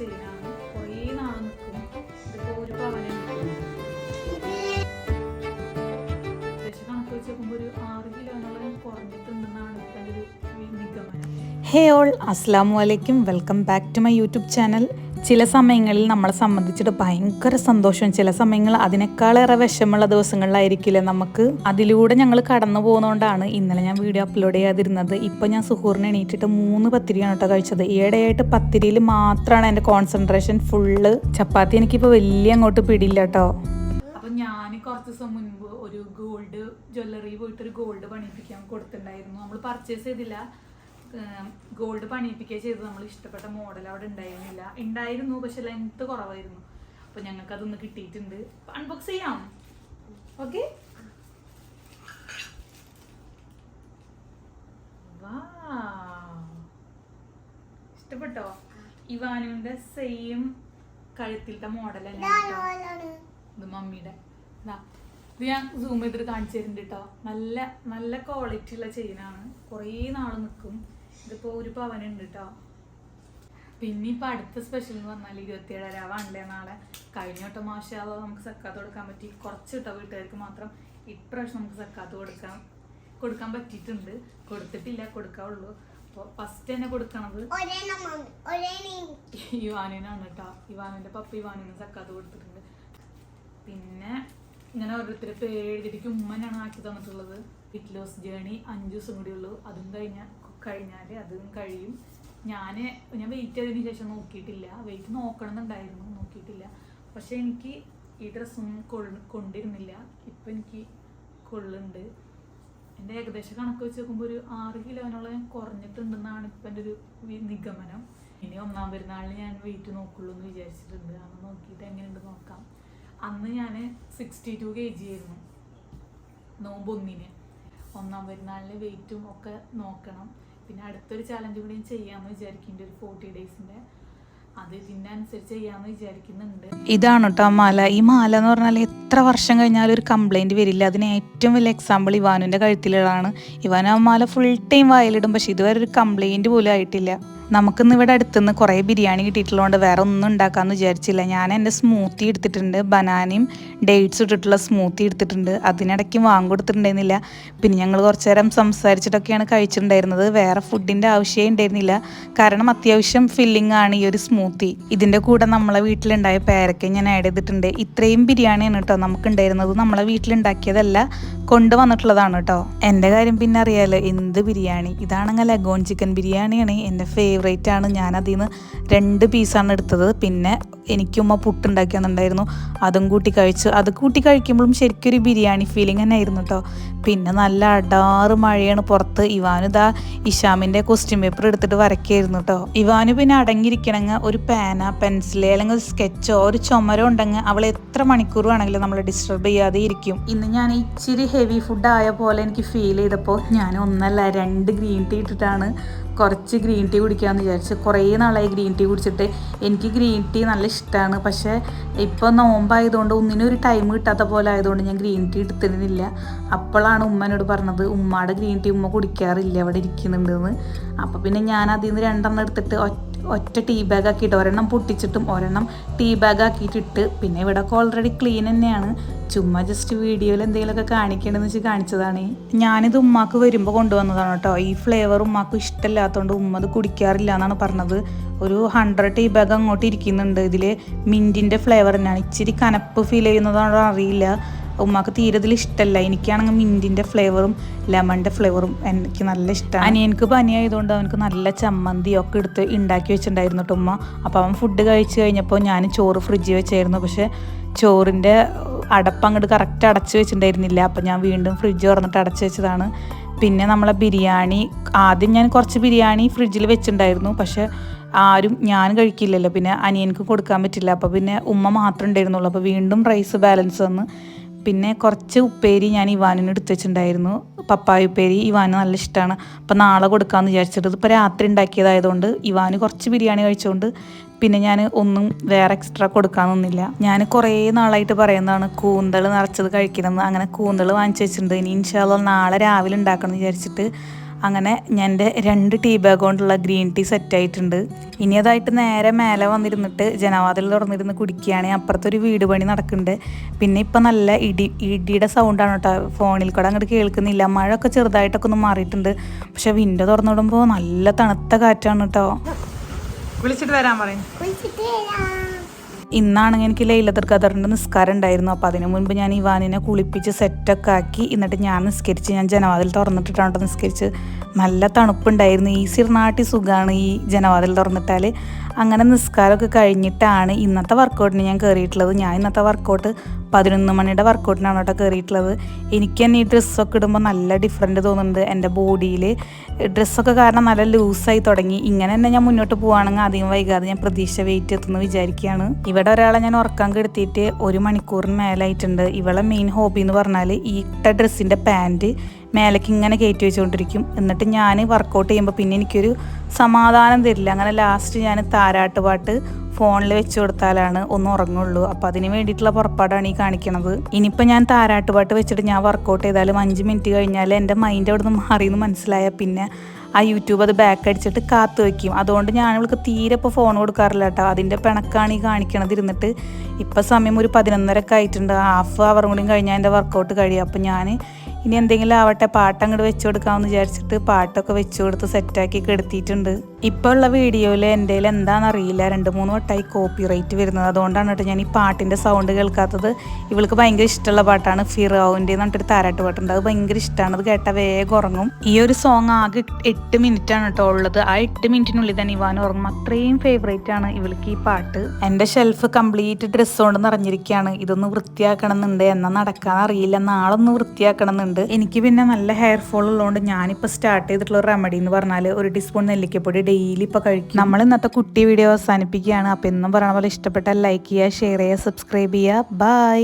ചെയിനാണ്. കുറേ നാൾ നിൽക്കും. ഇതിപ്പോൾ ഒരു പവനുണ്ട്. കണക്ക് വെച്ച് നോക്കുമ്പോൾ ഒരു 6 കിലോനോളം കുറഞ്ഞിട്ടുണ്ടെന്നാണ് എൻ്റെ ഒരു നിഗമനം. ഹേ ഓൾ, അസ്സലാമു അലൈക്കും. Welcome back to my YouTube channel. ചില സമയങ്ങളിൽ നമ്മളെ സംബന്ധിച്ചിട്ട് ഭയങ്കര സന്തോഷം, ചില സമയങ്ങൾ അതിനേക്കാളേറെ വിഷമമുള്ള ദിവസങ്ങളിലായിരിക്കില്ലേ നമുക്ക്. അതിലൂടെ ഞങ്ങൾ കടന്നു പോകുന്നതുകൊണ്ടാണ് ഇന്നലെ ഞാൻ വീഡിയോ അപ്ലോഡ് ചെയ്യാതിരുന്നത്. ഇപ്പോൾ ഞാൻ സുഹൂറിന് എണീറ്റിട്ട് 3 പത്തിരിയാണ് കേട്ടോ കഴിച്ചത്. ഈയിടെയായിട്ട് പത്തിരിയിൽ മാത്രമാണ് എൻ്റെ കോൺസെൻട്രേഷൻ ഫുള്ള്. ചപ്പാത്തി എനിക്കിപ്പോൾ വലിയ അങ്ങോട്ട് പിടിയില്ല കേട്ടോ. അപ്പം ഞാൻ കുറച്ച് ദിവസം മുൻപ് ഒരു ഗോൾഡ് ജ്വല്ലറി പോയിട്ടൊരു ഗോൾഡ് പണിയിപ്പിക്കാൻ കൊടുത്തിട്ടുണ്ടായിരുന്നു. നമ്മൾ പർച്ചേസ് ചെയ്തില്ല, ഗോൾഡ് പണിയിപ്പിക്കുക ചെയ്ത്. നമ്മൾ ഇഷ്ടപ്പെട്ട മോഡൽ അവിടെ ഉണ്ടായിരുന്നു, പക്ഷെ ലെങ്ത് കുറവായിരുന്നു. അപ്പൊ ഞങ്ങൾക്ക് അതൊന്ന് കിട്ടിയിട്ടുണ്ട്. അൺബോക്സ് ചെയ്യാം. ഓക്കെ, ഇഷ്ടപ്പെട്ടോ? ഇവാനുവിന്റെ സെയിം കഴുത്തിലത്തെ മോഡൽ അല്ല ഇത് മമ്മിയുടെ. ഇത് ഞാൻ സൂം ചെയ്തിട്ട് കാണിച്ചു തരുന്നുണ്ട് കേട്ടോ. നല്ല നല്ല ക്വാളിറ്റി ഉള്ള ചെയിനാണ്, കുറേ നാൾ നിൽക്കും. ഇതിപ്പോൾ ഒരു പവനുണ്ട് കേട്ടോ. പിന്നെ ഇപ്പം അടുത്ത സ്പെഷ്യൽ എന്ന് പറഞ്ഞാൽ 27 നാളെ. കഴിഞ്ഞ വട്ടം മാഷാഅല്ലാഹ് നമുക്ക് സക്കാത്ത് കൊടുക്കാൻ പറ്റി. കുറച്ച് കേട്ടോ വീട്ടുകാർക്ക് മാത്രം. ഇപ്രാവശ്യം നമുക്ക് സക്കാത്ത് കൊടുക്കാൻ പറ്റിയിട്ടുണ്ട്. കൊടുത്തിട്ടില്ല, കൊടുക്കാവുള്ളൂ. അപ്പോൾ ഫസ്റ്റ് തന്നെ കൊടുക്കണത് ഇവാനിനാണ് കേട്ടോ. ഇവാനിൻ്റെ പപ്പ ഇവാനിന് സക്കാത്ത് കൊടുത്തിട്ടുണ്ട്. പിന്നെ ഇങ്ങനെ ഓരോരുത്തർ പേരെഴുതിക്ക് ഉമ്മനാണ് ആക്കി തന്നിട്ടുള്ളത്. വെയിറ്റ് ലോസ് ജേണി 5 ദിവസം കൂടി ഉള്ളൂ. അതും കഴിഞ്ഞാൽ അതും കഴിയും. ഞാൻ വെയിറ്റ് ചെയ്തതിന് ശേഷം നോക്കിയിട്ടില്ല. വെയിറ്റ് നോക്കണമെന്നുണ്ടായിരുന്നു, നോക്കിയിട്ടില്ല. പക്ഷെ എനിക്ക് ഈ ഡ്രസ്സും കൊണ്ടിരുന്നില്ല. ഇപ്പം എനിക്ക് കൊള്ളുന്നുണ്ട്. എൻ്റെ ഏകദേശം കണക്ക് വെച്ച് നോക്കുമ്പോൾ ഒരു 6 കിലോനോളം കുറഞ്ഞിട്ടുണ്ടെന്നാണ് ഇപ്പം എൻ്റെ ഒരു നിഗമനം. ഇനി 1-ാം പെരുന്നാളിന് ഞാൻ വെയിറ്റ് നോക്കുള്ളൂ എന്ന് വിചാരിച്ചിട്ടുണ്ട്. അന്ന് നോക്കിയിട്ട് എങ്ങനെയുണ്ട് നോക്കാം. അന്ന് ഞാൻ 62 kg ആയിരുന്നു നോമ്പ് 1-ന്. 1-ാം പെരുന്നാളിന് വെയിറ്റും ഒക്കെ നോക്കണം. പിന്നെ അടുത്തൊരു ചാലഞ്ച് കൂടി ചെയ്യാമെന്ന് വിചാരിക്കുന്നുണ്ട്, ഒരു 40 ഡേയ്സിൻ്റെ. അത് ഇതിൻ്റെ അനുസരിച്ച് ചെയ്യാമെന്ന് വിചാരിക്കുന്നുണ്ട്. ഇതാണ് കേട്ടോ മാല. ഈ മാല എന്ന് പറഞ്ഞാൽ എത്ര വർഷം കഴിഞ്ഞാലും ഒരു കംപ്ലൈൻറ്റ് വരില്ല. അതിന് ഏറ്റവും വലിയ എക്സാമ്പിൾ ഇവാനുവിൻ്റെ കഴുത്തിലാണ്. ഇവാൻ ആ മാല ഫുൾ ടൈം വായിലിടും, പക്ഷെ ഇതുവരെ ഒരു കംപ്ലൈൻറ്റ് പോലും ആയിട്ടില്ല. നമുക്കിന്ന് ഇവിടെ അടുത്തുനിന്ന് കുറേ ബിരിയാണി കിട്ടിയിട്ടുള്ളതുകൊണ്ട് വേറെ ഒന്നും ഉണ്ടാക്കാമെന്ന് വിചാരിച്ചില്ല. ഞാൻ എൻ്റെ സ്മൂത്തി എടുത്തിട്ടുണ്ട്, ബനാനയും ഡേറ്റ്സ് ഇട്ടിട്ടുള്ള സ്മൂത്തി എടുത്തിട്ടുണ്ട്. അതിനിടയ്ക്ക് വാങ്ങിക്കൊടുത്തിട്ടുണ്ടായിരുന്നില്ല. പിന്നെ ഞങ്ങൾ കുറച്ച് നേരം സംസാരിച്ചിട്ടൊക്കെയാണ് കഴിച്ചിട്ടുണ്ടായിരുന്നത്. വേറെ ഫുഡിൻ്റെ ആവശ്യമേ ഉണ്ടായിരുന്നില്ല, കാരണം അത്യാവശ്യം ഫില്ലിംഗ് ആണ് ഈ ഒരു സ്മൂത്തി. ഇതിൻ്റെ കൂടെ നമ്മളെ വീട്ടിലുണ്ടായ പേരക്ക ഞാൻ ആഡ് ചെയ്തിട്ടുണ്ട്. ഇത്രയും ബിരിയാണിയാണ് കേട്ടോ നമുക്കുണ്ടായിരുന്നത്. നമ്മളെ വീട്ടിലുണ്ടാക്കിയതല്ല, കൊണ്ടുവന്നിട്ടുള്ളതാണ് കേട്ടോ. എൻ്റെ കാര്യം പിന്നെ അറിയാലോ, എന്ത് ബിരിയാണി. ഇതാണെങ്കിൽ ലഗോൺ ചിക്കൻ ബിരിയാണിയാണ്, എൻ്റെ ഫേവറേറ്റ് ആണ്. ഞാൻ അതിൽ നിന്ന് 2 പീസാണ് എടുത്തത്. പിന്നെ എനിക്കുമ്മ പുട്ടുണ്ടാക്കിയെന്നുണ്ടായിരുന്നു, അതും കൂട്ടി കഴിച്ചു. അത് കൂട്ടി കഴിക്കുമ്പോഴും ശരിക്കും ഒരു ബിരിയാണി ഫീലിംഗ് തന്നെ ആയിരുന്നു കേട്ടോ. പിന്നെ നല്ല അടാറ് മഴയാണ് പുറത്ത്. ഇവാനു ഇതാ ഇഷാമിൻ്റെ ക്വസ്റ്റ്യൻ പേപ്പർ എടുത്തിട്ട് വരയ്ക്കായിരുന്നു കേട്ടോ. ഇവാനു പിന്നെ അടങ്ങിയിരിക്കണമെങ്കിൽ ഒരു പേന, പെൻസില് അല്ലെങ്കിൽ സ്കെച്ചോ ഒരു ചുമരോ ഉണ്ടെങ്കിൽ അവൾ എത്ര മണിക്കൂർ വേണമെങ്കിലും നമ്മളെ ഡിസ്റ്റർബ് ചെയ്യാതെ ഇരിക്കും. ഇന്ന് ഞാൻ ഇച്ചിരി ഹെവി ഫുഡ് ആയ പോലെ എനിക്ക് ഫീൽ ചെയ്തപ്പോൾ ഞാൻ 2 ഗ്രീൻ ടീ ഇട്ടിട്ടാണ് കുറച്ച് ഗ്രീൻ ടീ കുടിക്കാമെന്ന് വിചാരിച്ചു. കുറേ നാളായി ഗ്രീൻ ടീ കുടിച്ചിട്ട്. എനിക്ക് ഗ്രീൻ ടീ നല്ല ഇഷ്ടമാണ്, പക്ഷേ ഇപ്പോൾ നോമ്പായതുകൊണ്ട് ഒന്നിനും ഒരു ടൈം കിട്ടാത്ത പോലെ ആയതുകൊണ്ട് ഞാൻ ഗ്രീൻ ടീ എടുത്തിരുന്നില്ല. അപ്പോഴാണ് ഉമ്മനോട് പറഞ്ഞത് ഉമ്മയുടെ ഗ്രീൻ ടീ ഉമ്മ കുടിക്കാറില്ല, അവിടെ ഇരിക്കുന്നുണ്ടെന്ന്. അപ്പോൾ പിന്നെ ഞാൻ അതിൽ നിന്ന് 2 എടുത്തിട്ട് ഒറ്റ ടീ ബാഗ് ആക്കിയിട്ട് 1 പൊട്ടിച്ചിട്ടും 1 ടീ ബാഗ് ആക്കിയിട്ടിട്ട്. പിന്നെ ഇവിടെ ഓൾറെഡി ക്ലീൻ തന്നെയാണ്, ചുമ്മാ ജസ്റ്റ് വീഡിയോയിൽ എന്തെങ്കിലുമൊക്കെ കാണിക്കേണ്ടതെന്ന് വെച്ച് കാണിച്ചതാണ്. ഞാനിത് ഉമ്മാക്ക് വരുമ്പോൾ കൊണ്ടുവന്നതാണ് കേട്ടോ. ഈ ഫ്ലേവർ ഉമ്മാക്ക് ഇഷ്ടമില്ലാത്തതുകൊണ്ട് ഉമ്മ അത് കുടിക്കാറില്ല എന്നാണ് പറഞ്ഞത്. ഒരു 100 ടീ ബാഗ് അങ്ങോട്ട് ഇരിക്കുന്നുണ്ട്. ഇതിൽ മിൻറ്റിൻ്റെ ഫ്ലേവർ തന്നെയാണ്. ഇച്ചിരി കനപ്പ് ഫീൽ ചെയ്യുന്നതാണോ അറിയില്ല, ഉമ്മാക്ക് തീരെ ഇതിൽ ഇഷ്ടമല്ല. എനിക്കാണെങ്കിൽ മിൻറ്റിൻ്റെ ഫ്ലേവറും ലെമണിൻ്റെ ഫ്ലേവറും എനിക്ക് നല്ല ഇഷ്ടമാണ്. അനിയനക്ക് പനിയായതുകൊണ്ട് അവനക്ക് നല്ല ചമ്മന്തിയൊക്കെ എടുത്ത് ഉണ്ടാക്കി വെച്ചിട്ടുണ്ടായിരുന്നു കേട്ടോ ഉമ്മ. അപ്പോൾ അവൻ ഫുഡ് കഴിച്ച് കഴിഞ്ഞപ്പോൾ ഞാൻ ചോറ് ഫ്രിഡ്ജിൽ വെച്ചായിരുന്നു, പക്ഷേ ചോറിൻ്റെ അടപ്പ് അങ്ങോട്ട് കറക്റ്റ് അടച്ച് വെച്ചിട്ടുണ്ടായിരുന്നില്ല. അപ്പോൾ ഞാൻ വീണ്ടും ഫ്രിഡ്ജ് തുറന്നിട്ട് അടച്ച് വെച്ചതാണ്. പിന്നെ നമ്മളെ ബിരിയാണി, ആദ്യം ഞാൻ കുറച്ച് ബിരിയാണി ഫ്രിഡ്ജിൽ വെച്ചിട്ടുണ്ടായിരുന്നു, പക്ഷേ ഞാൻ കഴിക്കില്ലല്ലോ, പിന്നെ അനിയനക്ക് കൊടുക്കാൻ പറ്റില്ല. അപ്പോൾ പിന്നെ ഉമ്മ മാത്രമേ ഉണ്ടായിരുന്നുള്ളൂ. അപ്പോൾ വീണ്ടും റൈസ് ബാലൻസ് വന്ന്. പിന്നെ കുറച്ച് ഉപ്പേരി ഞാൻ ഇവാനിന് എടുത്ത് വെച്ചിട്ടുണ്ടായിരുന്നു, പപ്പായ ഉപ്പേരി. ഇവാന് നല്ല ഇഷ്ടമാണ്, അപ്പോൾ നാളെ കൊടുക്കാമെന്ന് വിചാരിച്ചിട്ട്. ഇപ്പോൾ രാത്രി ഉണ്ടാക്കിയതായതുകൊണ്ട് ഇവാന് കുറച്ച് ബിരിയാണി കഴിച്ചുകൊണ്ട് പിന്നെ ഞാൻ ഒന്നും വേറെ എക്സ്ട്രാ കൊടുക്കാനൊന്നുമില്ല. ഞാൻ കുറേ നാളായിട്ട് പറയുന്നതാണ് കൂന്തൽ നിറച്ചത് കഴിക്കണമെന്ന്. അങ്ങനെ കൂന്തൽ വാങ്ങിച്ച് വെച്ചിട്ടുണ്ട്. ഇനി ഇൻഷാ അല്ലാഹ് നാളെ രാവിലെ ഉണ്ടാക്കണം എന്ന് വിചാരിച്ചിട്ട് അങ്ങനെ ഞാൻ എൻ്റെ 2 ടീ ബാഗ് കൊണ്ടുള്ള ഗ്രീൻ ടീ സെറ്റായിട്ടുണ്ട്. ഇനി അതായിട്ട് നേരെ മേലെ വന്നിരുന്നിട്ട് ജനവാതിൽ തുറന്നിരുന്ന് കുടിക്കുകയാണ്. അപ്പുറത്തൊരു വീട് പണി നടക്കുന്നുണ്ട്. പിന്നെ ഇപ്പം നല്ല ഇടിയുടെ സൗണ്ടാണ് കേട്ടോ, ഫോണിൽ കൂടെ അങ്ങോട്ട് കേൾക്കുന്നില്ല. മഴയൊക്കെ ചെറുതായിട്ടൊക്കെ ഒന്ന് മാറിയിട്ടുണ്ട്. പക്ഷെ വിൻഡോ തുറന്നിടുമ്പോൾ നല്ല തണുത്ത കാറ്റാണ് കേട്ടോ. വിളിച്ചിട്ട് വരാൻ പറയും. ഇന്നാണെങ്കിൽ എനിക്ക് ലൈലത്തുൽ ഖദറിൻ്റെ നിസ്കാരം ഉണ്ടായിരുന്നു. അപ്പോൾ അതിന് മുൻപ് ഞാൻ ഇവാനിനെ കുളിപ്പിച്ച് സെറ്റൊക്കെ ആക്കി എന്നിട്ട് ഞാൻ നിസ്കരിച്ച്, ഞാൻ ജനവാതിൽ തുറന്നിട്ടിട്ടാണ് നിസ്കരിച്ച്. നല്ല തണുപ്പുണ്ടായിരുന്നു. ഈ സിർനാട്ടി സുഖമാണ് ഈ ജനവാതിൽ തുറന്നിട്ടാൽ. അങ്ങനെ നിസ്കാരമൊക്കെ കഴിഞ്ഞിട്ടാണ് ഇന്നത്തെ വർക്കൗട്ടിന് ഞാൻ കയറിയിട്ടുള്ളത്. ഞാൻ ഇന്നത്തെ വർക്കൗട്ട് 11 മണിയുടെ വർക്കൗട്ടിനാണ് കേട്ടോ കയറിയിട്ടുള്ളത്. എനിക്ക് തന്നെ ഈ ഡ്രസ്സൊക്കെ ഇടുമ്പോൾ നല്ല ഡിഫറൻറ്റ് തോന്നുന്നുണ്ട് എൻ്റെ ബോഡിയിൽ. ഡ്രസ്സൊക്കെ കാരണം നല്ല ലൂസായി തുടങ്ങി. ഇങ്ങനെ തന്നെ ഞാൻ മുന്നോട്ട് പോവുകയാണെങ്കിൽ അധികം വൈകാതെ ഞാൻ പ്രതീക്ഷ വെയിറ്റ് എത്തുന്നു വിചാരിക്കുകയാണ്. ഇവിടെ ഒരാളെ ഞാൻ ഉറക്കാൻ കെടുത്തിയിട്ട് 1 മണിക്കൂറിന് മേലായിട്ടുണ്ട്. ഇവളെ മെയിൻ ഹോബി എന്ന് പറഞ്ഞാൽ ഈ ഇട്ട ഡ്രസ്സിൻ്റെ പാൻറ്റ് മേലേക്ക് ഇങ്ങനെ കയറ്റി വെച്ചുകൊണ്ടിരിക്കും. എന്നിട്ട് ഞാൻ വർക്കൗട്ട് ചെയ്യുമ്പോൾ പിന്നെ എനിക്കൊരു സമാധാനം തരില്ല. അങ്ങനെ ലാസ്റ്റ് ഞാൻ താരാട്ട് പാട്ട് ഫോണിൽ വെച്ച് കൊടുത്താലാണ് ഒന്ന് ഉറങ്ങുള്ളൂ. അപ്പോൾ അതിന് വേണ്ടിയിട്ടുള്ള പുറപ്പാടാണ് ഈ കാണിക്കണത്. ഇനിയിപ്പോൾ ഞാൻ താരാട്ടുപാട്ട് വെച്ചിട്ട് ഞാൻ വർക്കൗട്ട് ചെയ്താലും 5 മിനിറ്റ് കഴിഞ്ഞാൽ എൻ്റെ മൈൻഡ് അവിടെ നിന്ന് മാറിയെന്ന് മനസ്സിലായാൽ പിന്നെ ആ യൂട്യൂബ് അത് ബാക്ക് അടിച്ചിട്ട് കാത്തു വയ്ക്കും. അതുകൊണ്ട് ഞാൻ ഇവൾക്ക് തീരെ ഇപ്പോൾ ഫോൺ കൊടുക്കാറില്ല കേട്ടോ. അതിൻ്റെ പിണക്കാണ് ഈ കാണിക്കണത് ഇരുന്നിട്ട്. ഇപ്പം സമയം ഒരു 11:30 ആയിട്ടുണ്ട്. ഹാഫ് അവർ കൂടി കഴിഞ്ഞാൽ എൻ്റെ വർക്കൗട്ട് കഴിയും. അപ്പോൾ ഞാൻ ഇനി എന്തെങ്കിലും ആവട്ടെ പാട്ട് അങ്ങോട്ട് വെച്ചു കൊടുക്കാമെന്ന് വിചാരിച്ചിട്ട് പാട്ടൊക്കെ വെച്ചു കൊടുത്ത് സെറ്റാക്കി കെടുത്തിയിട്ടുണ്ട്. ഇപ്പോൾ ഉള്ള വീഡിയോയിൽ എൻ്റെ എന്താണെന്നറിയില്ല 2-3 വട്ടമായി കോപ്പി റൈറ്റ് വരുന്നത്. അതുകൊണ്ടാണ് കേട്ടോ ഞാൻ ഈ പാട്ടിൻ്റെ സൗണ്ട് കേൾക്കാത്തത്. ഇവൾക്ക് ഭയങ്കര ഇഷ്ടമുള്ള പാട്ടാണ് ഫിറോവിൻ്റെ എന്ന് പറഞ്ഞിട്ട് താരാട്ട് പാട്ടുണ്ട്. അത് ഭയങ്കര ഇഷ്ടമാണ്. അത് കേട്ടാൽ വേഗം ഉറങ്ങും. ഈ ഒരു സോങ് ആകെ 8 മിനിറ്റാണ് കേട്ടോ ഉള്ളത്. ആ 8 മിനിറ്റിനുള്ളിൽ തന്നെ ഇവാൻ ഉറങ്ങും. അത്രയും ഫേവറേറ്റ് ആണ് ഇവൾക്ക് ഈ പാട്ട്. എൻ്റെ ഷെൽഫ് കംപ്ലീറ്റ് ഡ്രസ്സ് കൊണ്ട് നിറഞ്ഞിരിക്കുകയാണ്. ഇതൊന്ന് വൃത്തിയാക്കണം എന്നുണ്ട്. എന്നാൽ നടക്കാൻ അറിയില്ല. നാളൊന്ന് വൃത്തിയാക്കണം എന്നുണ്ട്. എനിക്ക് പിന്നെ നല്ല ഹെയർ ഫോൾ ഉള്ളതുകൊണ്ട് ഞാനിപ്പോൾ സ്റ്റാർട്ട് ചെയ്തിട്ടുള്ള റെമഡി എന്ന് പറഞ്ഞാൽ 1 ടീസ്പൂൺ നെല്ലിക്കപ്പൊടി ഡെയിലി ഇപ്പോൾ കഴിക്കും. നമ്മൾ ഇന്നത്തെ കുട്ടി വീഡിയോ അവസാനിപ്പിക്കുകയാണ്. അപ്പോൾ എന്നും പറഞ്ഞ പോലെ ഇഷ്ടപ്പെട്ടാൽ ലൈക്ക് ചെയ്യുക, ഷെയർ ചെയ്യുക, സബ്സ്ക്രൈബ് ചെയ്യുക. ബൈ.